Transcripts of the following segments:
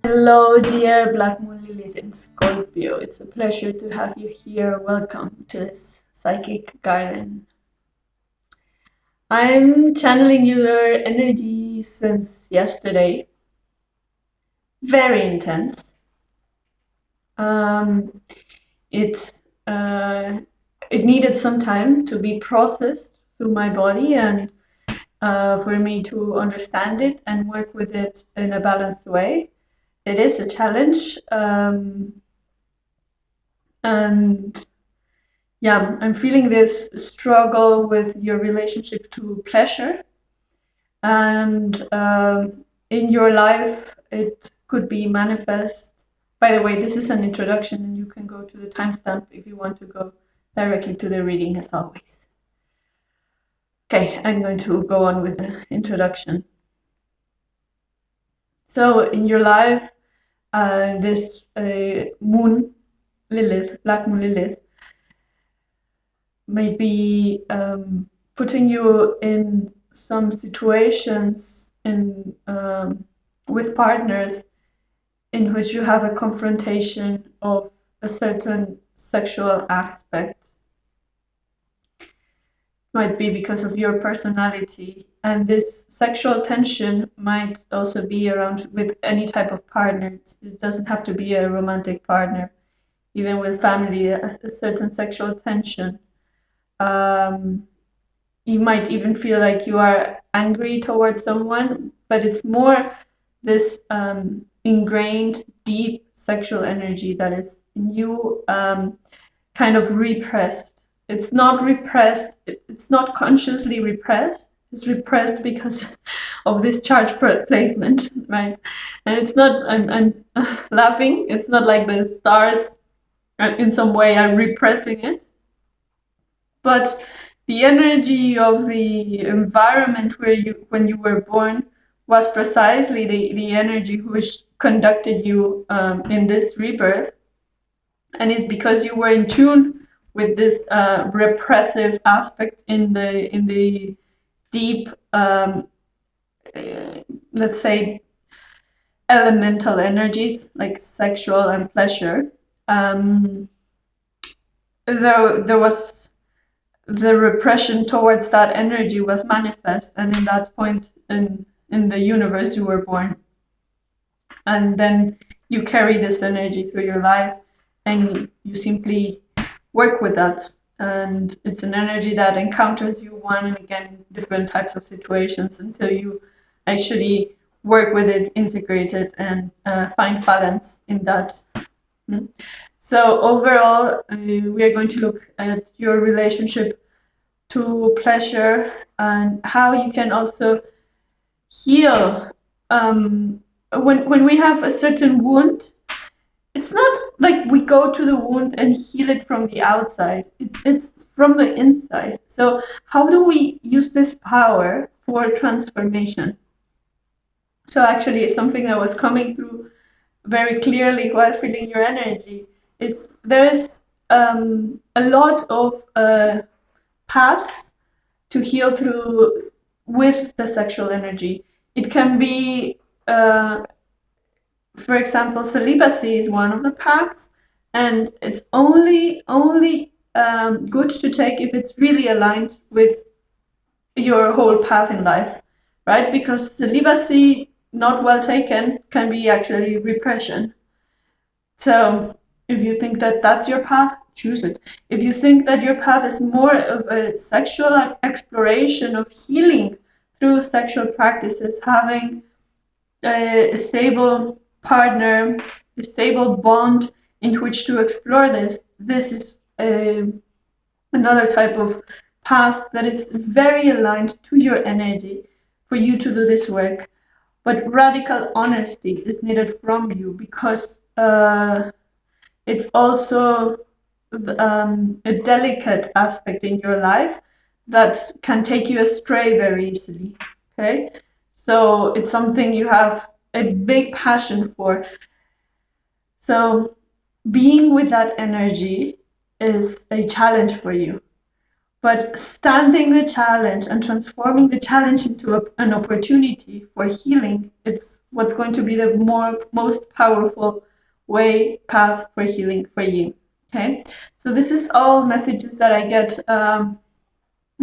Hello, dear Black Moon Lilith in Scorpio. It's a pleasure to have you here. Welcome to this psychic garden. I'm channeling your energy since yesterday. Very intense. It needed some time to be processed through my body and for me to understand it and work with it in a balanced way. It is a challenge. And yeah, I'm feeling this struggle with your relationship to pleasure. And in your life, it could be manifest. By the way, this is an introduction, and you can go to the timestamp if you want to go directly to the reading, as always. Okay, I'm going to go on with the introduction. So, in your life, this moon, Lilith, Black Moon Lilith, may be putting you in some situations with partners in which you have a confrontation of a certain sexual aspect. Might be because of your personality, and this sexual tension might also be around with any type of partner. It doesn't have to be a romantic partner. Even with family, a certain sexual tension. You might even feel like you are angry towards someone, but it's more this ingrained, deep sexual energy that is in you, kind of repressed. It's not repressed, it's not consciously repressed, it's repressed because of this charge placement, right? And it's not, I'm laughing, it's not like the stars in some way are repressing it, but the energy of the environment when you were born was precisely the energy which conducted you in this rebirth, and it's because you were in tune with this repressive aspect in the deep, let's say, elemental energies like sexual and pleasure. There was the repression towards that energy was manifest, and in that point in the universe you were born, and then you carry this energy through your life, and you simply work with that, and it's an energy that encounters you one and again in different types of situations until you actually work with it, integrate it, and find balance in that. So overall, we are going to look at your relationship to pleasure and how you can also heal. When we have a certain wound, it's not like we go to the wound and heal it from the outside. It's from the inside. So how do we use this power for transformation? So actually, something that was coming through very clearly while feeling your energy is there is a lot of paths to heal through with the sexual energy. It can be, for example, celibacy is one of the paths, and it's only good to take if it's really aligned with your whole path in life, right? Because celibacy, not well taken, can be actually repression. So if you think that that's your path, choose it. If you think that your path is more of a sexual exploration of healing through sexual practices, having a stable partner, a stable bond in which to explore this is another type of path that is very aligned to your energy for you to do this work. But radical honesty is needed from you, because it's also a delicate aspect in your life that can take you astray very easily. Okay, so it's something you have a big passion for. So being with that energy is a challenge for you, but standing the challenge and transforming the challenge into an opportunity for healing, it's what's going to be the most powerful path for healing for you. Okay, so this is all messages that I get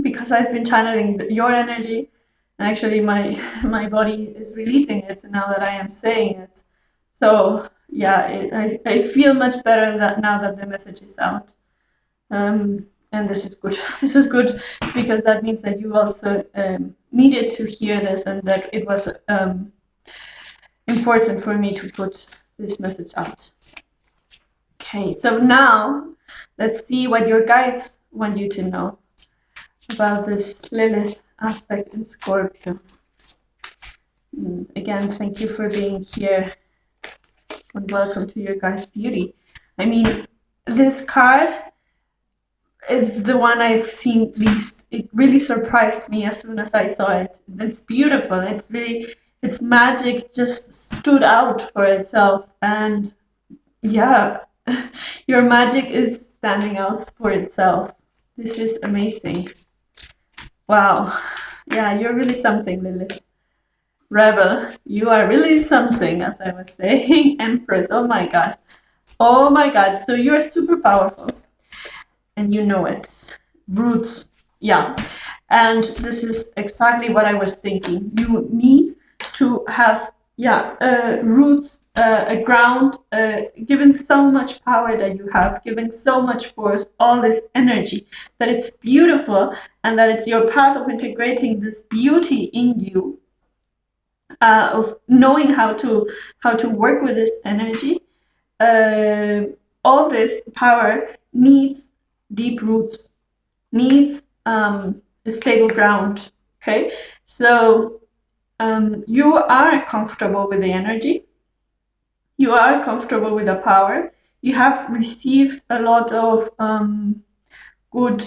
because I've been channeling your energy, and actually my body is releasing it now that I am saying it. So yeah, I feel much better now that the message is out. And this is good. This is good because that means that you also needed to hear this, and that it was important for me to put this message out. Okay, so now let's see what your guides want you to know about this Lilith aspect in Scorpio. Again, thank you for being here, and welcome to your guides' beauty. I mean, this card is the one I've seen least. It really surprised me as soon as I saw it. It's beautiful. Its magic just stood out for itself. And yeah, your magic is standing out for itself. This is amazing. Wow. Yeah, you're really something, Lilith. Rebel, you are really something, as I was saying. Empress, oh my God. Oh my God, so you're super powerful. And you know it. Roots, yeah. And this is exactly what I was thinking. You need to have, roots, a ground, given so much power that you have, given so much force, all this energy, that it's beautiful, and that it's your path of integrating this beauty in you, of knowing how to work with this energy. All this power needs deep roots, needs a stable ground. Okay, so you are comfortable with the energy, you are comfortable with the power, you have received a lot of good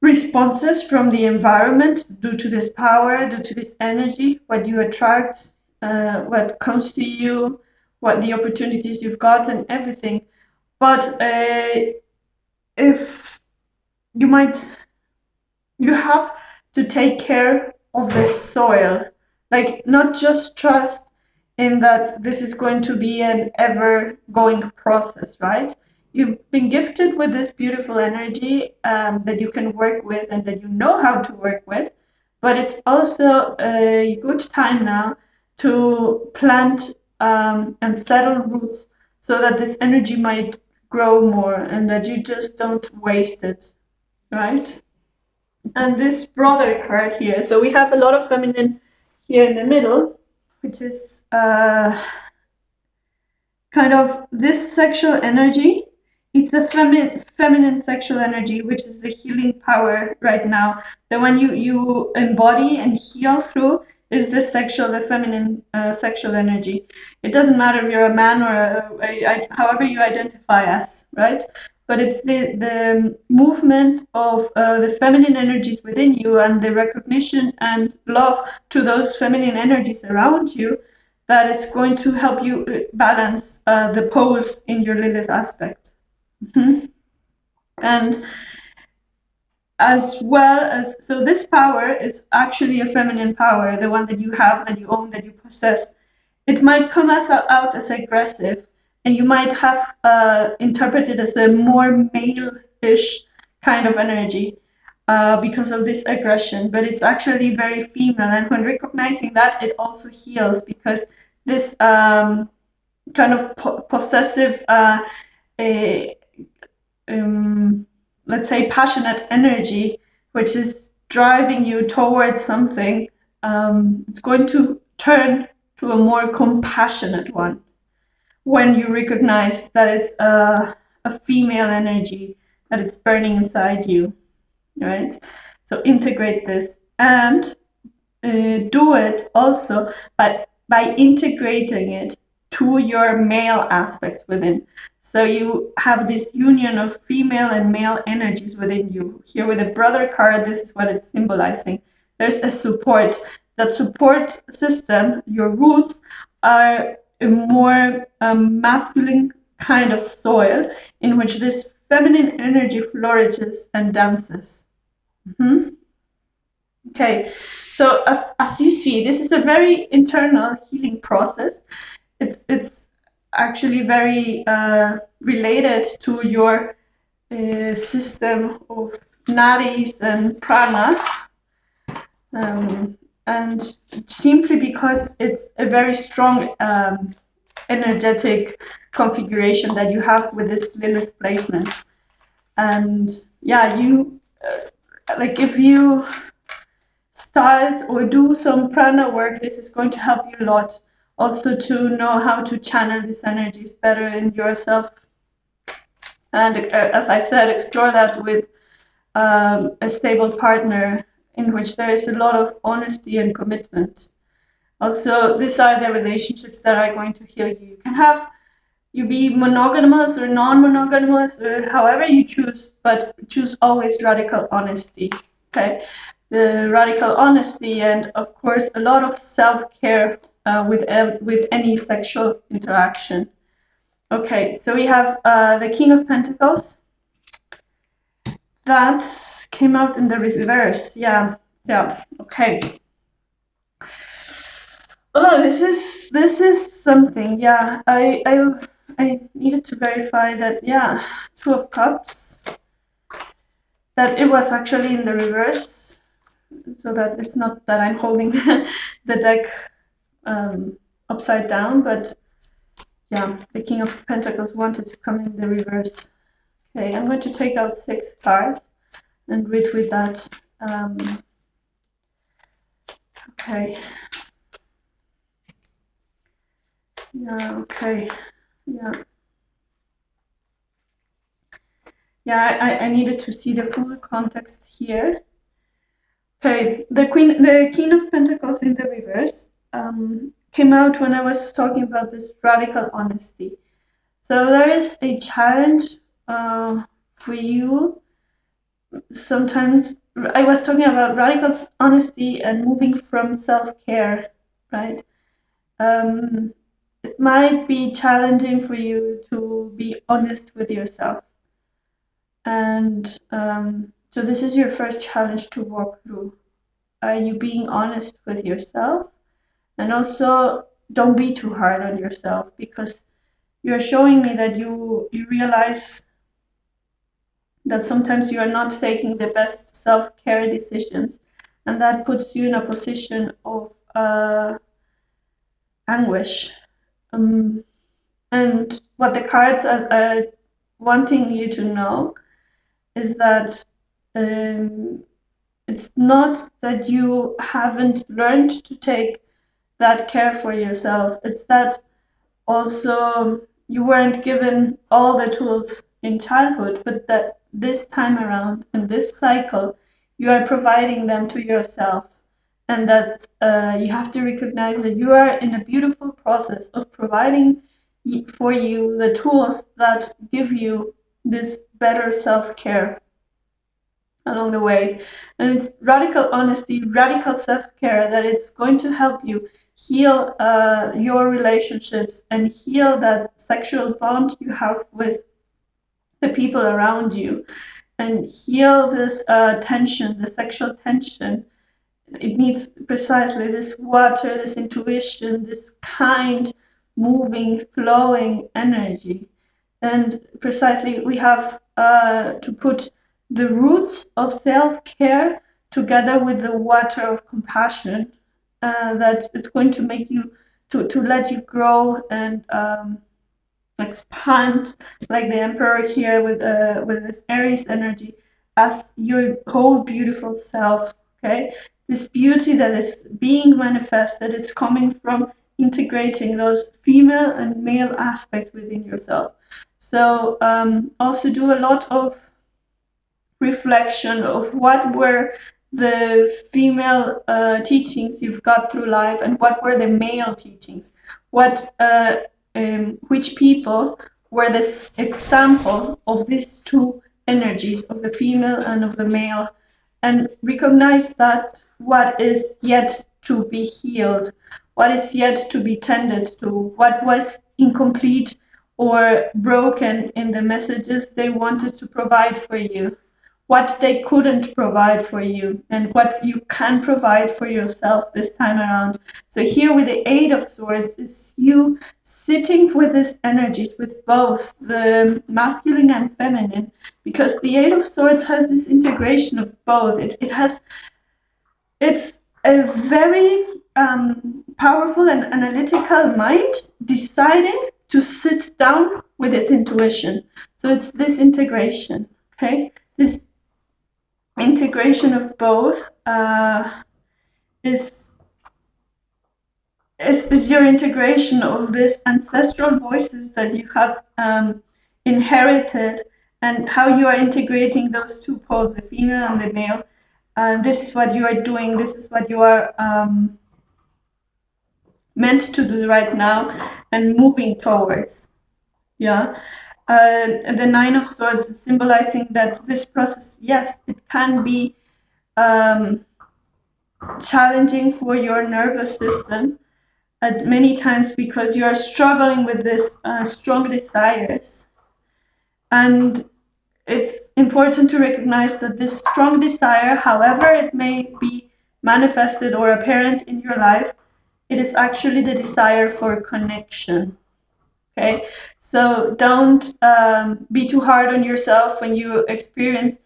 responses from the environment due to this power, due to this energy, what you attract, what comes to you, what the opportunities you've got, and everything. But if you have to take care of this soil, like not just trust in that this is going to be an ever-going process, right? You've been gifted with this beautiful energy that you can work with and that you know how to work with, but it's also a good time now to plant and settle roots so that this energy might grow more and that you just don't waste it, right? And this brother card here, so we have a lot of feminine here in the middle, which is kind of this sexual energy. It's a feminine sexual energy, which is the healing power right now. The one you embody and heal through is the feminine sexual energy. It doesn't matter if you're a man or however you identify as, right? But it's the movement of the feminine energies within you and the recognition and love to those feminine energies around you that is going to help you balance the poles in your Lilith aspect. And as well as, so this power is actually a feminine power, the one that you have, that you own, that you possess. It might come out as aggressive, and you might have interpreted as a more male-ish kind of energy because of this aggression, but it's actually very female. And when recognizing that, it also heals, because this kind of possessive, let's say passionate energy, which is driving you towards something, it's going to turn to a more compassionate one when you recognize that it's a female energy, that it's burning inside you, right? So integrate this, and do it also by integrating it to your male aspects within. So you have this union of female and male energies within you. Here with the brother card, this is what it's symbolizing. There's a support. That support system, your roots, are a more masculine kind of soil in which this feminine energy flourishes and dances. Okay, so as you see, this is a very internal healing process. It's actually very related to your system of nadis and prana, and simply because it's a very strong energetic configuration that you have with this Lilith placement. And yeah, you like if you start or do some prana work, this is going to help you a lot also to know how to channel these energies better in yourself. And as I said, explore that with a stable partner in which there is a lot of honesty and commitment. Also, these are the relationships that are going to heal you. You can have you be monogamous or non-monogamous or however you choose, but choose always radical honesty. Okay, the radical honesty, and of course a lot of self-care with any sexual interaction. Okay, so we have the King of Pentacles. That came out in the reverse. Yeah. Okay. Oh, this is something. Yeah, I needed to verify that. Yeah, Two of Cups. That it was actually in the reverse, so that it's not that I'm holding the deck upside down, but yeah, the King of Pentacles wanted to come in the reverse. Okay, I'm going to take out 6 cards and read with that. Okay. Yeah, okay. Yeah. Yeah, I needed to see the full context here. Okay, the King of Pentacles in the reverse came out when I was talking about this radical honesty. So there is a challenge for you. Sometimes I was talking about radical honesty and moving from self-care, right? It might be challenging for you to be honest with yourself. And so this is your first challenge to walk through. Are you being honest with yourself? And also, don't be too hard on yourself, because you're showing me that you realize that sometimes you are not taking the best self-care decisions, and that puts you in a position of anguish. And what the cards are wanting you to know is that it's not that you haven't learned to take that care for yourself. It's that also you weren't given all the tools in childhood, but that this time around, in this cycle, you are providing them to yourself. And that you have to recognize that you are in a beautiful process of providing for you the tools that give you this better self-care along the way. And it's radical honesty, radical self-care, that it's going to help you heal your relationships and heal that sexual bond you have with the people around you, and heal this tension, the sexual tension. It needs precisely this water, this intuition, this kind, moving, flowing energy. And precisely we have to put the roots of self-care together with the water of compassion, that it's going to make you to let you grow and expand, like the Emperor here with this Aries energy, as your whole beautiful self. Okay, this beauty that is being manifested, it's coming from integrating those female and male aspects within yourself. So also do a lot of reflection of what were the female teachings you've got through life, and what were the male teachings. Which people were this example of these two energies, of the female and of the male, and recognize that what is yet to be healed, what is yet to be tended to, what was incomplete or broken in the messages they wanted to provide for you, what they couldn't provide for you, and what you can provide for yourself this time around. So here with the Eight of Swords, it's you sitting with these energies, with both the masculine and feminine, because the Eight of Swords has this integration of both. It's a very powerful and analytical mind deciding to sit down with its intuition. So it's this integration, okay? This integration of both is your integration of these ancestral voices that you have inherited, and how you are integrating those two poles, the female and the male. This is what you are doing. This is what you are meant to do right now and moving towards. Yeah. The Nine of Swords is symbolizing that this process, yes, it can be challenging for your nervous system at many times, because you are struggling with this strong desires. And it's important to recognize that this strong desire, however it may be manifested or apparent in your life, it is actually the desire for connection. Okay, so don't be too hard on yourself when you experience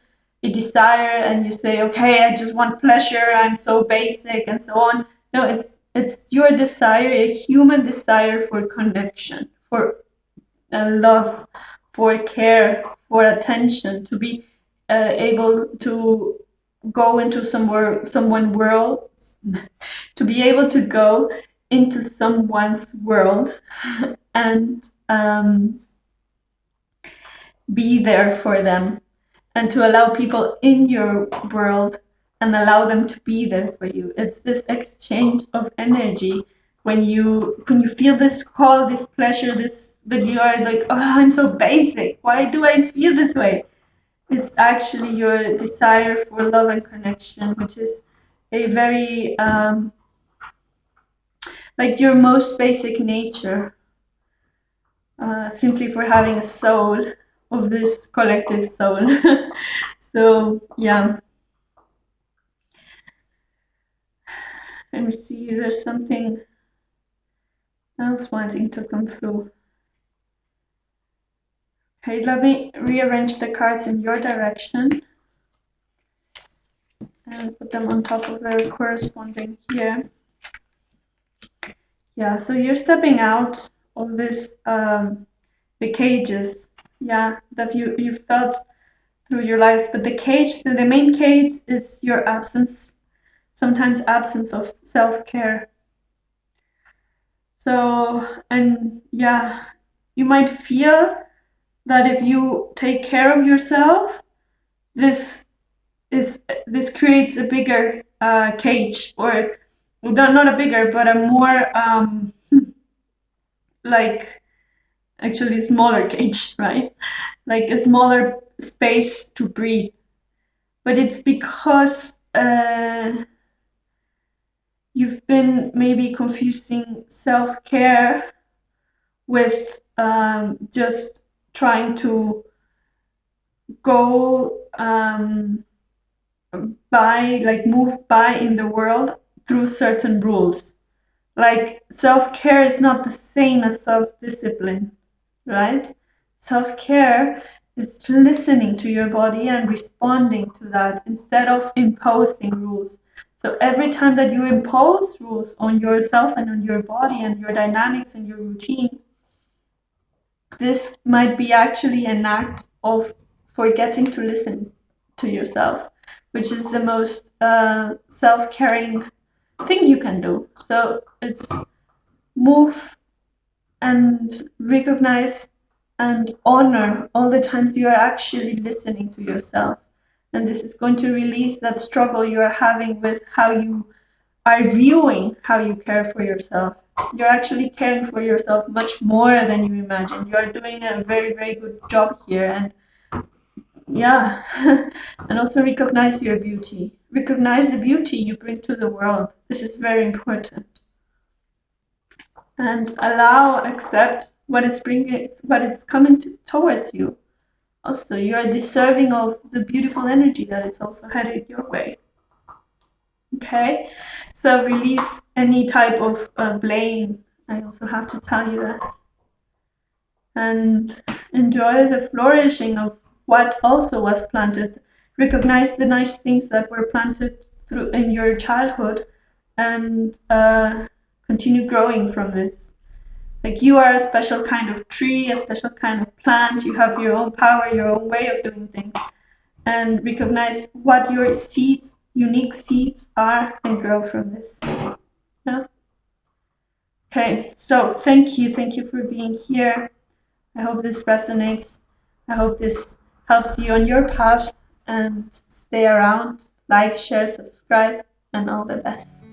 a desire and you say, okay, I just want pleasure, I'm so basic and so on. No, it's your desire, a human desire for connection, for love, for care, for attention, to be able to go into someone's world, to be able to go into someone's world and be there for them, and to allow people in your world and allow them to be there for you. It's this exchange of energy. When you feel this call, this pleasure, this, that you are like, oh, I'm so basic, why do I feel this way? It's actually your desire for love and connection, which is a very like your most basic nature, simply for having a soul, of this collective soul. So yeah, let me see if there's something else wanting to come through. Okay, let me rearrange the cards in your direction and put them on top of their corresponding here. Yeah, so you're stepping out of this the cages, yeah, that you felt through your lives. But the cage, the main cage, is your absence, sometimes absence of self-care. So, and yeah, you might feel that if you take care of yourself, this creates a bigger cage, or not a bigger, but a more like, actually smaller cage, right? Like a smaller space to breathe. But it's because you've been maybe confusing self-care with just trying to go by, like move by in the world through certain rules. Like self-care is not the same as self-discipline, right? Self-care is listening to your body and responding to that instead of imposing rules. So every time that you impose rules on yourself and on your body and your dynamics and your routine, this might be actually an act of forgetting to listen to yourself, which is the most self-caring thing you can do. So it's move and recognize and honor all the times you are actually listening to yourself. And this is going to release that struggle you are having with how you are viewing how you care for yourself. You're actually caring for yourself much more than you imagine. You are doing a very, very good job here. And yeah, and also recognize your beauty. Recognize the beauty you bring to the world. This is very important. and allow, accept what it's bringing, what it's coming towards you. Also, you are deserving of the beautiful energy that it's also headed your way. Okay, so release any type of blame. I also have to tell you that. And enjoy the flourishing of what also was planted. Recognize the nice things that were planted through in your childhood, and continue growing from this. Like, you are a special kind of tree, a special kind of plant. You have your own power, your own way of doing things, and recognize what your seeds, unique seeds are, and grow from this. Yeah. Okay, so thank you for being here. I hope this resonates. I hope this helps you on your path, and stay around, like, share, subscribe, and all the best.